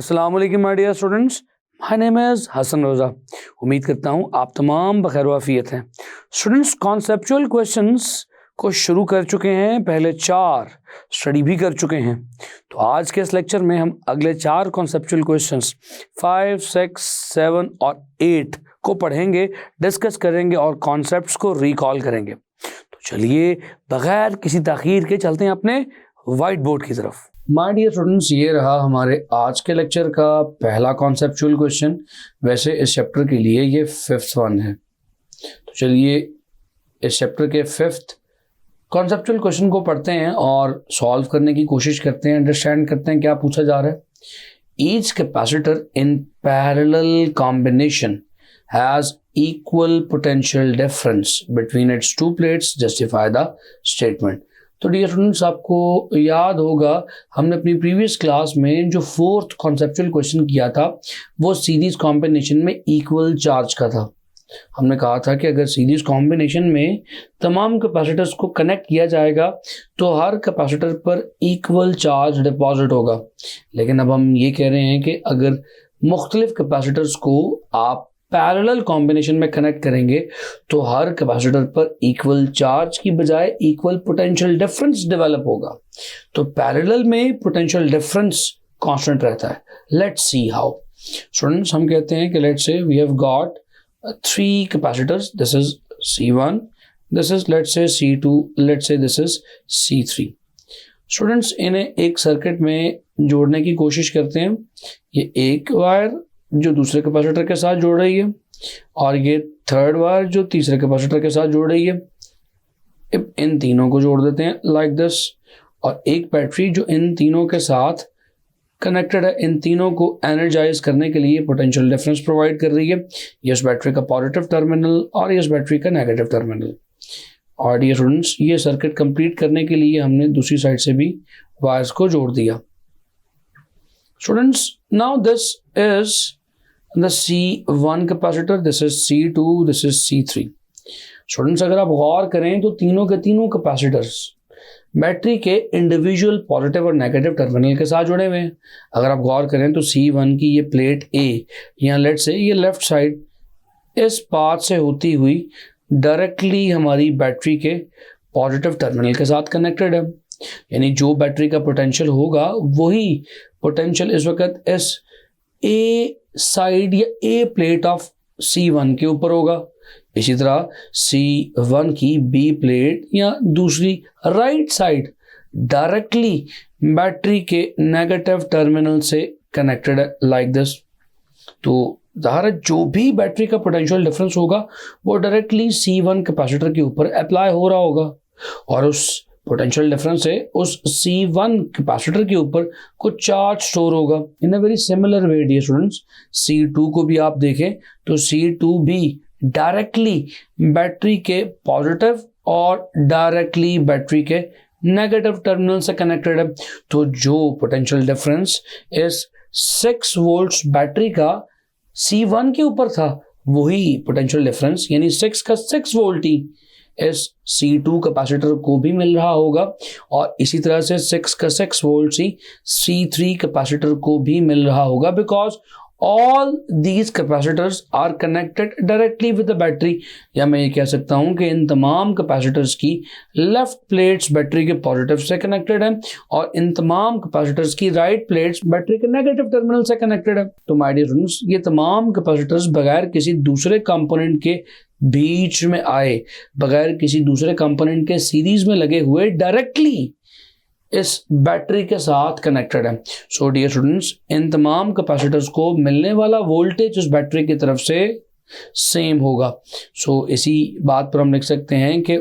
अस्सलाम वालेकुम my dear students, my name is Hasan Roza. उम्मीद करता हूँ आप तमाम बखैर वाफियत हैं। स्टूडेंट्स, कॉन्सेप्चुअल क्वेश्चंस को शुरू कर चुके हैं, पहले 4 स्टडी भी कर चुके हैं। तो आज के इस लेक्चर में हम अगले 4 कॉन्सेप्चुअल क्वेश्चंस 5, 6, 7 और 8 को पढ़ेंगे, डिस्कस करेंगे और कॉन्सेप्ट्स को रिकॉल करेंगे। तो चलिए बगैर किसी ताख़ीर के चलते हैं अपने वाइट बोर्ड की तरफ। माय डियर स्टूडेंट्स, ये रहा हमारे आज के लेक्चर का पहला कॉन्सेप्चुअल क्वेश्चन। वैसे इस चैप्टर के लिए ये 5th वन है। तो चलिए इस चैप्टर के 5th कॉन्सेप्चुअल क्वेश्चन को पढ़ते हैं और सॉल्व करने की कोशिश करते हैं, अंडरस्टैंड करते हैं क्या पूछा जा रहा है। Each capacitor in parallel combination has equal potential difference between its to plates, justify the statement. तो डियर स्टूडेंट्स, आपको याद होगा हमने अपनी प्रीवियस क्लास में जो 4th कॉन्सेप्चुअल क्वेश्चन किया था वो सीरीज कॉम्बिनेशन में इक्वल चार्ज का था। हमने कहा था कि अगर सीरीज कॉम्बिनेशन में तमाम कैपेसिटर्स को कनेक्ट किया जाएगा तो हर कैपेसिटर पर इक्वल चार्ज डिपॉजिट होगा। लेकिन अब हम ये कह रहे हैं कि अगर मुख्तलिफ कैपेसिटर्स को आप पैरेलल कॉम्बिनेशन में कनेक्ट करेंगे तो हर कैपेसिटर पर इक्वल चार्ज की बजाय इक्वल पोटेंशियल डिफरेंस डेवलप होगा। तो पैरेलल में पोटेंशियल डिफरेंस कांस्टेंट रहता है। Let's see how. स्टूडेंट्स, हम कहते हैं कि let's say we have got 3 capacitors, this is C1, this is let's say C2, let's say this is C3। Students, इन्हें एक सर्किट में जोड़ने की कोशिश करते हैं। ये एक वायर जो दूसरे कैपेसिटर के साथ जोड़ रही है और ये थर्ड वायर जो तीसरे कैपेसिटर के साथ जोड़ रही है। अब इन तीनों को जोड़ देते हैं लाइक दिस, और एक बैटरी जो इन तीनों के साथ कनेक्टेड है, इन तीनों को एनर्जाइज करने के लिए पोटेंशियल डिफरेंस प्रोवाइड कर रही है। ये इस बैटरी का पॉजिटिव टर्मिनल और ये इस बैटरी का नेगेटिव टर्मिनल। और डियर स्टूडेंट्स, ये सर्किट कंप्लीट करने के लिए हमने दूसरी साइड से भी वायर्स को जोड़ दिया। Students, now this is the C1 capacitor, this is C2, this is C3। Students, अगर आप गौर करें तो तीनों के तीनों कैपेसिटर्स बैटरी के इंडिविजुअल पॉजिटिव और नेगेटिव टर्मिनल के साथ जुड़े हुए हैं। अगर आप गौर करें तो C1 की ये प्लेट A, यहाँ लेट से ये लेफ्ट साइड इस पाथ से होती हुई डायरेक्टली हमारी बैटरी के पॉजिटिव टर्मिनल के साथ कनेक्टेड है। यानी जो बैटरी का पोटेंशियल होगा वही पोटेंशियल इस वक्त इस A साइड या A प्लेट ऑफ C1 के ऊपर होगा। इसी तरह C1 की B प्लेट या दूसरी राइट साइड डायरेक्टली बैटरी के नेगेटिव टर्मिनल से कनेक्टेड है लाइक दिस। तो ज़ाहिर है जो भी बैटरी का पोटेंशियल डिफरेंस होगा वो डायरेक्टली C1 कैपेसिटर के ऊपर अप्लाई हो रहा होगा और उस पोटेंशियल डिफरेंस से उस C1 कैपेसिटर के ऊपर कुछ चार्ज स्टोर होगा। In a very similar way dear students, C2 को भी आप देखें तो C2 भी डायरेक्टली बैटरी के पॉजिटिव और डायरेक्टली बैटरी के नेगेटिव टर्मिनल से कनेक्टेड है। तो जो पोटेंशियल डिफरेंस इस 6 वोल्ट्स बैटरी का C1 के ऊपर था वही पोटेंशियल डिफरेंस यानी 6 का 6 वोल्ट ही इस C2 कैपेसिटर को भी मिल रहा होगा और इसी तरह से 6 का 6 वोल्ट ही C3 कैपेसिटर को भी मिल रहा होगा, because all these capacitors are connected directly with the battery. या मैं ये कह सकता हूं कि इन तमाम कैपेसिटर्स की लेफ्ट प्लेट्स बैटरी के पॉजिटिव से कनेक्टेड है और इन तमाम कैपेसिटर्स की राइट प्लेट्स बैटरी के नेगेटिव टर्मिनल से कनेक्टेड है। तो माय डियर स्टूडेंट्स, ये तमाम कैपेसिटर्स बगैर किसी दूसरे कंपोनेंट के बीच में आए, बगैर किसी दूसरे कंपोनेंट के सीरीज में लगे हुए डायरेक्टली इस बैटरी के साथ कनेक्टेड है। सो डियर स्टूडेंट्स, इन तमाम कैपेसिटर्स को मिलने वाला वोल्टेज उस बैटरी की तरफ से सेम होगा। सो इसी बात पर हम लिख सकते हैं कि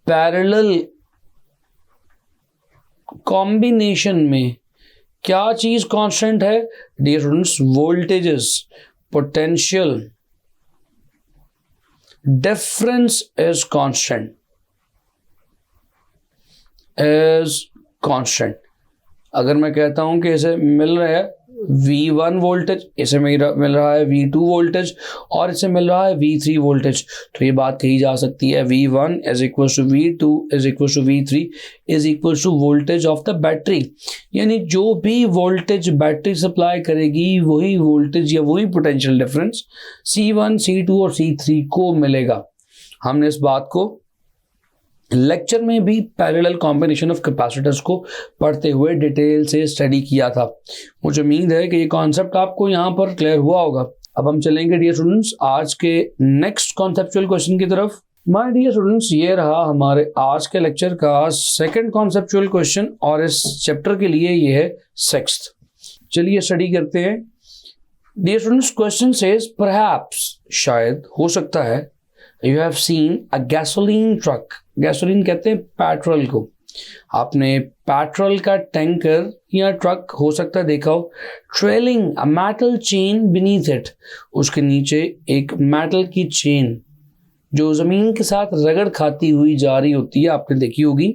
पैरेलल कॉम्बिनेशन में क्या चीज कांस्टेंट है dear students? Voltages, potential difference is constant, is constant। अगर मैं कहता हूं कि इसे मिल रहा है V1 वोल्टेज, इसे मिल रहा है V2 वोल्टेज और इसे मिल रहा है V3 वोल्टेज। तो ये बात कही जा सकती है V1 is equal to V2 is equal to V3 is equal to voltage of the battery. यानी जो भी वोल्टेज बैटरी सप्लाई करेगी वही वोल्टेज या वही पोटेंशियल डिफरेंस C1, C2 और C3 को मिलेगा। हमने इस बात को लेक्चर में भी पैरेलल कॉम्बिनेशन ऑफ कैपेसिटर्स को पढ़ते हुए डिटेल से स्टडी किया था। मुझे उम्मीद है कि ये कॉन्सेप्ट आपको यहाँ पर क्लियर हुआ होगा। अब हम चलेंगे डियर स्टूडेंट्स आज के नेक्स्ट कॉन्सेप्चुअल क्वेश्चन की तरफ। माय डियर स्टूडेंट्स, ये रहा हमारे आज के लेक्चर का सेकंड कॉन्सेप्चुअल क्वेश्चन और इस चैप्टर के लिए ये है 6th। चलिए स्टडी करते हैं। Dear students, question says perhaps, शायद हो सकता है, you have seen a gasoline truck. Gasoline कहते हैं पेट्रोल को। आपने पेट्रोल का टैंकर या ट्रक हो सकता है देखा हो, trailing a metal chain beneath it, उसके नीचे एक मेटल की चेन जो जमीन के साथ रगड़ खाती हुई जा रही होती है, आपने देखी होगी।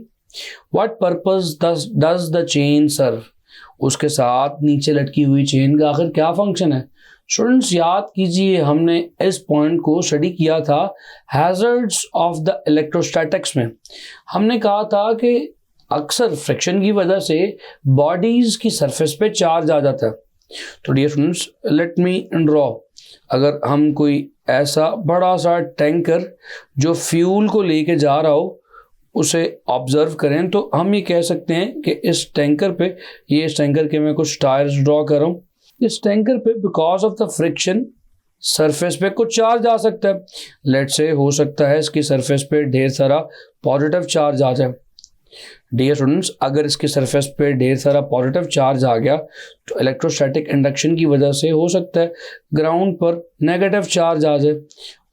What purpose does the chain serve, उसके साथ नीचे लटकी हुई चेन का आखिर क्या फंक्शन है। स्टूडेंट्स याद कीजिए, हमने इस पॉइंट को स्टडी किया था हैजर्ड्स ऑफ द इलेक्ट्रोस्टैटिक्स में। हमने कहा था कि अक्सर फ्रिक्शन की वजह से बॉडीज की सरफेस पे चार्ज आ जाता है। तो dear students, let me draw, अगर हम कोई ऐसा बड़ा सा टैंकर जो फ्यूल को लेके जा रहा हो उसे ऑब्जर्व करें, तो हम ये कह सकते हैं कि इस टैंकर पे, ये इस टैंकर के मैं कुछ टायर्स ड्रॉ कर रहा हूँ, इस टैंकर पे because of the friction surface पे कुछ चार्ज आ सकता है। लेट से हो सकता है इसकी सरफेस पे ढेर सारा पॉजिटिव चार्ज आ जाए। डियर स्टूडेंट्स, अगर इसकी सरफेस पे ढेर सारा पॉजिटिव चार्ज आ गया तो इलेक्ट्रोस्टैटिक इंडक्शन की वजह से हो सकता है ग्राउंड पर नेगेटिव चार्ज आ जाए,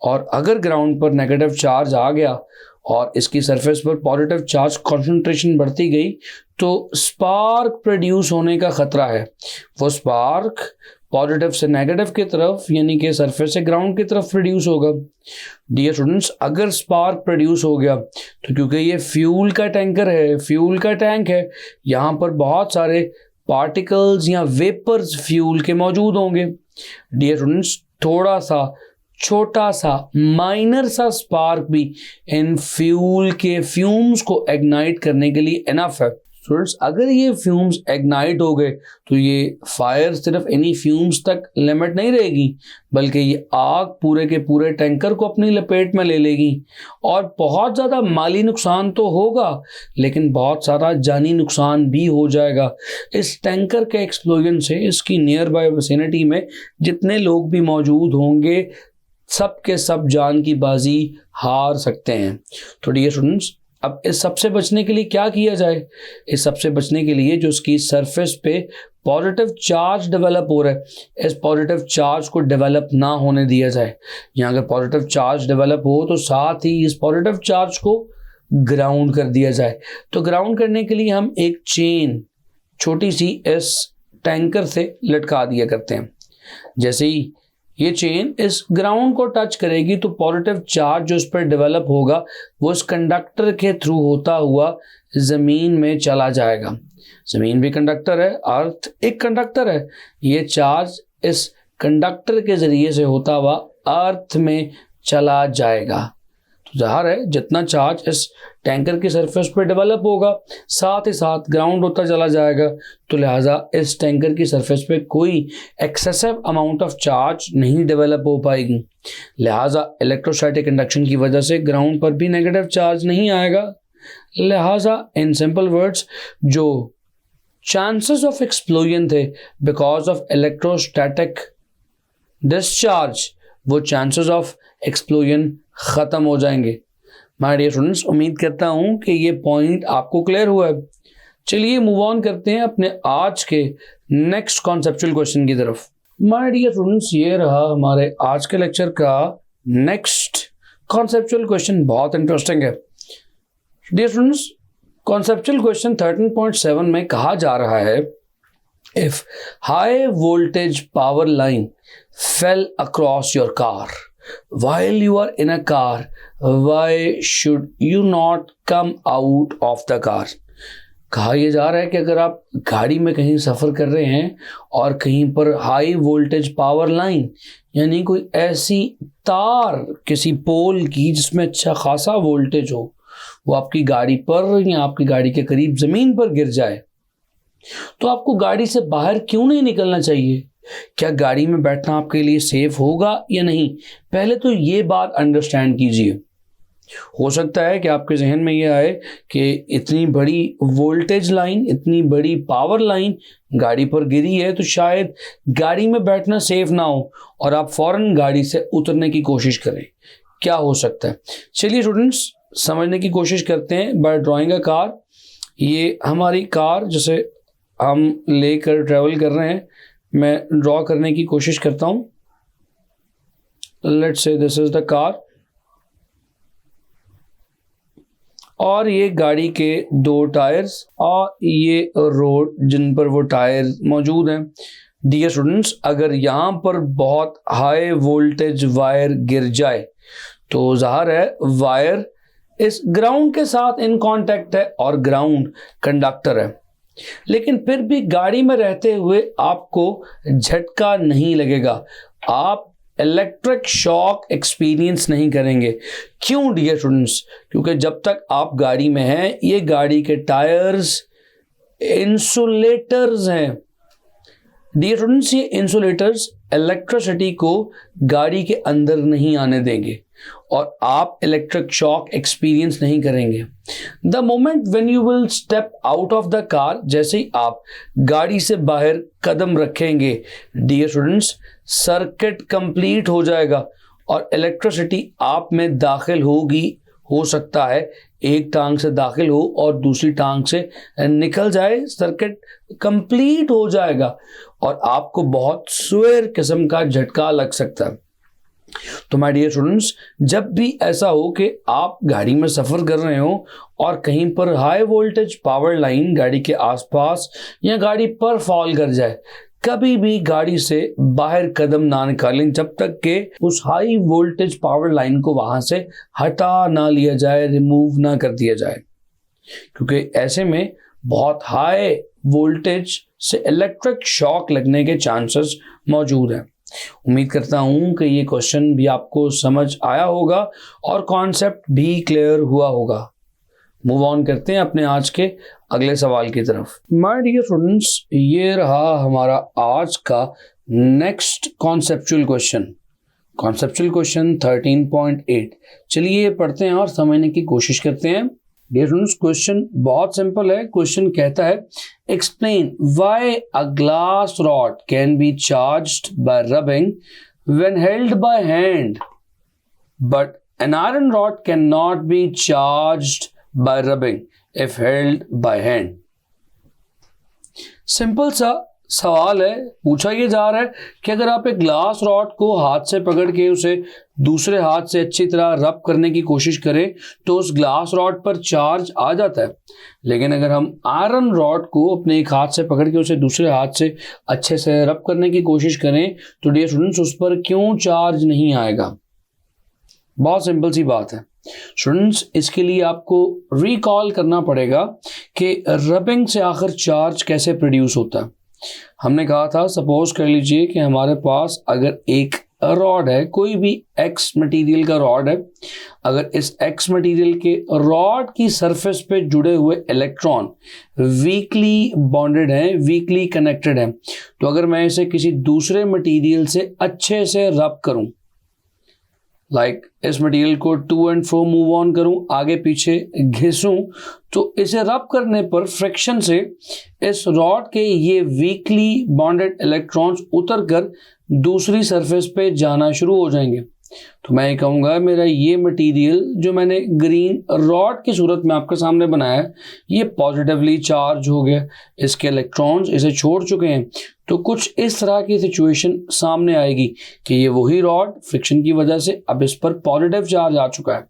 और अगर ग्राउंड पर नेगेटिव चार्ज आ गया और इसकी सरफेस पर पॉजिटिव चार्ज कॉन्सेंट्रेशन बढ़ती गई तो स्पार्क प्रोड्यूस होने का खतरा है। वो स्पार्क पॉजिटिव से नेगेटिव की तरफ, यानी कि सरफेस से ग्राउंड की तरफ प्रोड्यूस होगा। डियर स्टूडेंट्स, अगर स्पार्क प्रोड्यूस हो गया तो क्योंकि ये फ्यूल का टैंकर है, फ्यूल का टैंक है, यहाँ पर बहुत सारे पार्टिकल्स या वेपर्स फ्यूल के मौजूद होंगे। डियर स्टूडेंट्स, थोड़ा सा छोटा सा माइनर सा स्पार्क भी इन फ्यूल के फ्यूम्स को इग्नाइट करने के लिए इनफ है। स्टूडेंट्स, अगर ये फ्यूम्स इग्नाइट हो गए तो ये फायर सिर्फ इन्हीं फ्यूम्स तक लिमिट नहीं रहेगी, बल्कि ये आग पूरे के पूरे टैंकर को अपनी लपेट में ले लेगी और बहुत ज़्यादा माली नुकसान तो होगा लेकिन बहुत सारा जानी नुकसान भी हो जाएगा। इस टैंकर के एक्सप्लोजन से इसकी नियर बाय विसिनिटी में जितने लोग भी मौजूद होंगे सब के सब जान की बाजी हार सकते हैं। तो डियर स्टूडेंट्स, अब इस सब से बचने के लिए क्या किया जाए? इस सब से बचने के लिए जो इसकी सरफेस पे पॉजिटिव चार्ज डेवलप हो रहा है, इस पॉजिटिव चार्ज को डेवलप ना होने दिया जाए। यहाँ अगर पॉजिटिव चार्ज डेवलप हो तो साथ ही इस पॉजिटिव चार्ज को ग्राउंड कर दिया जाए। तो ग्राउंड करने के लिए हम एक चेन छोटी सी इस टैंकर से लटका दिया करते हैं। जैसे ही ये चेन इस ग्राउंड को टच करेगी तो पॉजिटिव चार्ज जो इस पर डेवलप होगा वो इस कंडक्टर के थ्रू होता हुआ ज़मीन में चला जाएगा। ज़मीन भी कंडक्टर है, अर्थ एक कंडक्टर है, ये चार्ज इस कंडक्टर के ज़रिए से होता हुआ अर्थ में चला जाएगा। तो ज़ाहिर है जितना चार्ज इस टैंकर की सरफेस पर डेवलप होगा साथ ही साथ ग्राउंड होता चला जाएगा, तो लिहाजा इस टैंकर की सरफेस पे कोई एक्सेसिव अमाउंट ऑफ चार्ज नहीं डेवलप हो पाएगी। लिहाजा इलेक्ट्रोस्टैटिक इंडक्शन की वजह से ग्राउंड पर भी नेगेटिव चार्ज नहीं आएगा। लिहाजा इन सिंपल वर्ड्स, जो चांसेस ऑफ एक्सप्लोजन थे बिकॉज ऑफ इलेक्ट्रोस्टैटिक डिस्चार्ज, वो चांसेस ऑफ एक्सप्लोजन ख़त्म हो जाएंगे। माय डियर स्टूडेंट्स, उम्मीद करता हूँ कि ये पॉइंट आपको क्लियर हुआ है। चलिए मूव ऑन करते हैं अपने आज के नेक्स्ट कॉन्सेप्चुअल क्वेश्चन की तरफ। माय डियर स्टूडेंट्स, ये रहा हमारे आज के लेक्चर का नेक्स्ट कॉन्सेप्चुअल क्वेश्चन। बहुत इंटरेस्टिंग है डियर स्टूडेंट्स। कॉन्सेप्चुअल क्वेश्चन 13.7 में कहा जा रहा है, if high voltage power line fail across your car while you are in a car, why should you not come out of the car? कहा यह जा रहा है कि अगर आप गाड़ी में कहीं सफ़र कर रहे हैं और कहीं पर हाई वोल्टेज पावर लाइन यानी कोई ऐसी तार किसी पोल की जिसमें अच्छा खासा वोल्टेज हो वो आपकी गाड़ी पर या आपकी गाड़ी के करीब ज़मीन पर गिर जाए तो आपको गाड़ी से बाहर क्यों नहीं निकलना चाहिए? क्या गाड़ी में बैठना आपके लिए सेफ होगा या नहीं? पहले तो ये बात अंडरस्टैंड कीजिए। हो सकता है कि आपके जहन में ये आए कि इतनी बड़ी वोल्टेज लाइन, इतनी बड़ी पावर लाइन गाड़ी पर गिरी है तो शायद गाड़ी में बैठना सेफ ना हो और आप फौरन गाड़ी से उतरने की कोशिश करें। क्या हो सकता है? चलिए स्टूडेंट्स, समझने की कोशिश करते हैं बाय ड्राइंग अ कार। ये हमारी कार जिसे हम लेकर ट्रैवल कर रहे हैं, मैं ड्रॉ करने की कोशिश करता हूं। Let's say this is the car और ये गाड़ी के 2 टायर्स और ये रोड जिन पर वो टायर मौजूद हैं। डियर स्टूडेंट्स, अगर यहाँ पर बहुत हाई वोल्टेज वायर गिर जाए तो ज़ाहिर है वायर इस ग्राउंड के साथ इन कांटेक्ट है और ग्राउंड कंडक्टर है, लेकिन फिर भी गाड़ी में रहते हुए आपको झटका नहीं लगेगा, आप इलेक्ट्रिक शॉक एक्सपीरियंस नहीं करेंगे। क्यों डियर स्टूडेंट्स? क्योंकि जब तक आप गाड़ी में हैं ये गाड़ी के टायर्स इंसुलेटर्स हैं। डियर स्टूडेंट्स, ये इंसुलेटर्स इलेक्ट्रिसिटी को गाड़ी के अंदर नहीं आने देंगे और आप इलेक्ट्रिक शॉक एक्सपीरियंस नहीं करेंगे। The moment when you will step out of the car, जैसे ही आप गाड़ी से बाहर कदम रखेंगे डियर स्टूडेंट्स, सर्किट कंप्लीट हो जाएगा और इलेक्ट्रिसिटी आप में दाखिल होगी। हो सकता है एक टांग से दाखिल हो और दूसरी टांग से निकल जाए, सर्किट कंप्लीट हो जाएगा और आपको बहुत सुअर किस्म का झटका लग सकता है। तो माय डियर स्टूडेंट्स, जब भी ऐसा हो कि आप गाड़ी में सफ़र कर रहे हो और कहीं पर हाई वोल्टेज पावर लाइन गाड़ी के आसपास या गाड़ी पर फॉल कर जाए, कभी भी गाड़ी से बाहर कदम ना निकालें जब तक कि उस हाई वोल्टेज पावर लाइन को वहां से हटा ना लिया जाए, रिमूव ना कर दिया जाए, क्योंकि ऐसे में बहुत हाई वोल्टेज से इलेक्ट्रिक शॉक लगने के चांसेस मौजूद हैं। उम्मीद करता हूं कि ये क्वेश्चन भी आपको समझ आया होगा और कॉन्सेप्ट भी क्लियर हुआ होगा। मूव ऑन करते हैं अपने आज के अगले सवाल की तरफ। माय डियर स्टूडेंट्स, ये रहा हमारा आज का next conceptual question, conceptual question 13.8। चलिए पढ़ते हैं और समझने की कोशिश करते हैं। डियर स्टूडेंट्स, क्वेश्चन बहुत सिंपल है। क्वेश्चन कहता है explain why a glass rod can be charged bye rubbing when held by hand but an iron rod can not be charged by rubbing if held by hand। Simple सा सवाल है, पूछा ये जा रहा है कि अगर आप एक ग्लास रॉड को हाथ से पकड़ के उसे दूसरे हाथ से अच्छी तरह रब करने की कोशिश करें तो उस ग्लास रॉड पर चार्ज आ जाता है, लेकिन अगर हम आयरन रॉड को अपने एक हाथ से पकड़ के उसे दूसरे हाथ से अच्छे से रब करने की कोशिश करें तो डियर स्टूडेंट्स उस पर क्यों चार्ज नहीं आएगा? बहुत सिंपल सी बात है स्टूडेंट्स, इसके लिए आपको रिकॉल करना पड़ेगा कि रबिंग से आखिर चार्ज कैसे प्रोड्यूस होता है। हमने कहा था, सपोज कर लीजिए कि हमारे पास अगर एक रॉड है, कोई भी एक्स मटेरियल का रॉड है, अगर इस एक्स मटेरियल के रॉड की सरफेस पे जुड़े हुए इलेक्ट्रॉन वीकली बॉन्डेड हैं, वीकली कनेक्टेड हैं, तो अगर मैं इसे किसी दूसरे मटेरियल से अच्छे से रब करूं, लाइक इस मटेरियल को to and fro move on करूं, आगे पीछे घिसूं, तो इसे रब करने पर फ्रिक्शन से इस रॉड के ये वीकली बॉन्डेड इलेक्ट्रॉन्स उतरकर दूसरी सरफेस पे जाना शुरू हो जाएंगे। तो मैं कहूँगा मेरा ये मटेरियल जो मैंने ग्रीन रॉड की सूरत में आपके सामने बनाया है ये पॉजिटिवली चार्ज हो गया, इसके इलेक्ट्रॉन्स इसे छोड़ चुके हैं। तो कुछ इस तरह की सिचुएशन सामने आएगी कि ये वही रॉड फ्रिक्शन की वजह से अब इस पर पॉजिटिव चार्ज आ चुका है,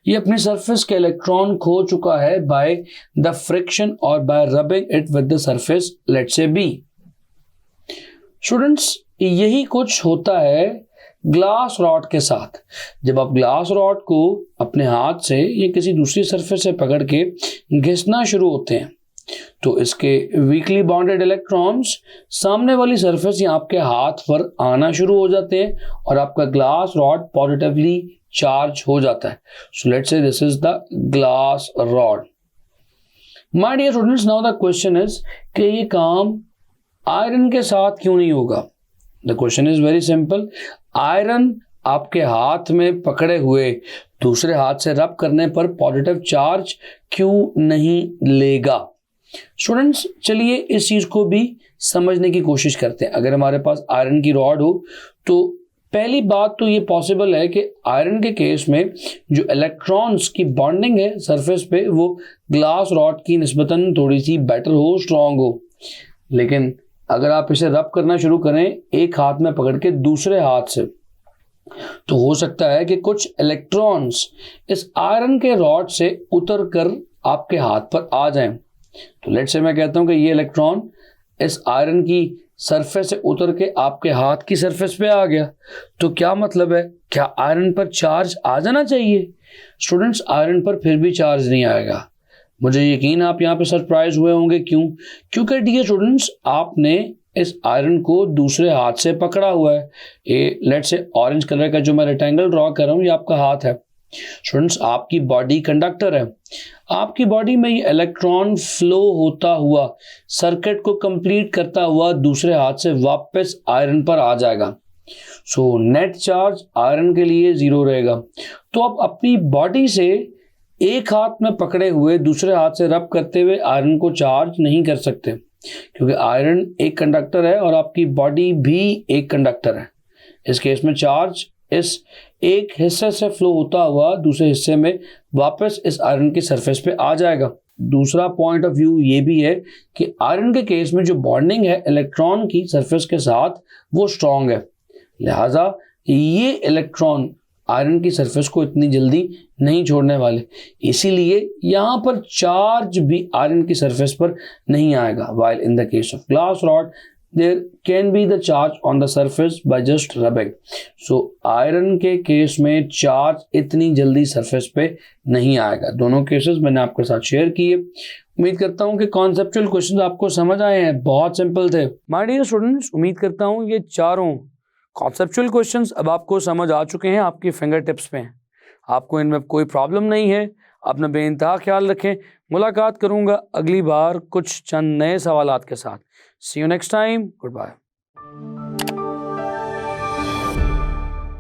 ये अपनी सरफेस के इलेक्ट्रॉन खो चुका है बाय द फ्रिक्शन और by rubbing it with the surface, let's say B. Students, यही कुछ होता है ग्लास रॉड के साथ। जब आप ग्लास रॉड को अपने हाथ से या किसी दूसरी सरफेस से पकड़ के घिसना शुरू होते हैं तो इसके वीकली बॉन्डेड इलेक्ट्रॉन्स सामने वाली सरफेस या आपके हाथ पर आना शुरू हो जाते हैं और आपका ग्लास रॉड पॉजिटिवली चार्ज हो जाता है. So let's say this is the glass rod. My dear students, now the question is कि ये काम आयरन के साथ क्यों नहीं होगा. The question is very simple. Iron आपके हाथ में पकड़े हुए दूसरे हाथ से रब करने पर पॉजिटिव चार्ज क्यों नहीं लेगा. स्टूडेंट्स, चलिए इस चीज को भी समझने की कोशिश करते हैं. अगर हमारे पास आयरन की रॉड हो तो पहली बात तो ये पॉसिबल है कि आयरन के केस में जो इलेक्ट्रॉन्स की बॉन्डिंग है सरफेस पे वो ग्लास रॉड की निस्बतन थोड़ी सी बेटर हो, स्ट्रांग हो. लेकिन अगर आप इसे रब करना शुरू करें एक हाथ में पकड़ के दूसरे हाथ से, तो हो सकता है कि कुछ इलेक्ट्रॉन्स इस आयरन के रॉड से उतर कर आपके हाथ पर आ जाएं. तो लेट्स से मैं कहता हूं कि ये इलेक्ट्रॉन इस आयरन की सरफेस से उतर के आपके हाथ की सरफेस पे आ गया. तो क्या मतलब है, क्या आयरन पर चार्ज आ जाना चाहिए. स्टूडेंट्स, आयरन पर फिर भी चार्ज नहीं आएगा. मुझे यकीन आप यहाँ पे सरप्राइज हुए होंगे. क्यों? क्योंकि डियर स्टूडेंट्स, आपने इस आयरन को दूसरे हाथ से पकड़ा हुआ है. ये लेट्स से ऑरेंज कलर का जो मैं रेक्टेंगल ड्रॉ कर रहा हूँ ये आपका हाथ है. स्टूडेंट्स, आपकी बॉडी कंडक्टर है. आपकी बॉडी में ये इलेक्ट्रॉन फ्लो होता हुआ सर्किट को कंप्लीट करता हुआ दूसरे हाथ से वापस आयरन पर आ जाएगा. सो नेट चार्ज आयरन के लिए 0 रहेगा. तो आप अपनी बॉडी से एक हाथ में पकड़े हुए दूसरे हाथ से रब करते हुए आयरन को चार्ज नहीं कर सकते, क्योंकि आयरन एक कंडक्टर है और आपकी बॉडी भी एक कंडक्टर है. इस केस में चार्ज इस एक हिस्से से फ्लो होता हुआ दूसरे हिस्से में वापस इस आयरन की सरफेस पे आ जाएगा. दूसरा पॉइंट ऑफ व्यू ये भी है कि आयरन के केस में जो बॉन्डिंग है इलेक्ट्रॉन की सरफेस के साथ वो स्ट्रांग है. लिहाजा ये इलेक्ट्रॉन आयरन की सरफेस को इतनी जल्दी नहीं छोड़ने वाले, इसीलिए यहाँ पर चार्ज भी आयरन की सरफेस पर नहीं आएगा. while in the case of glass rod there can be the charge on the surface by just rubbing. so iron के केस में चार्ज इतनी जल्दी सरफेस पे नहीं आएगा. दोनों केसेस मैंने आपके साथ शेयर किए. उम्मीद करता हूँ कि कॉन्सेप्चुअल क्वेश्चंस आपको समझ आए हैं, बहुत सिंपल थे. माय डियर स्टूडेंट्स, उम्मीद करता हूँ ये चारों कॉन्सेप्चुअल क्वेश्चंस अब आपको समझ आ चुके हैं, आपकी फिंगर टिप्स पे हैं. आपको इनमें कोई प्रॉब्लम नहीं है. अपना बेइंतहा ख्याल रखें. मुलाकात करूंगा अगली बार कुछ चंद नए सवालात के साथ. See you next time. Good bye.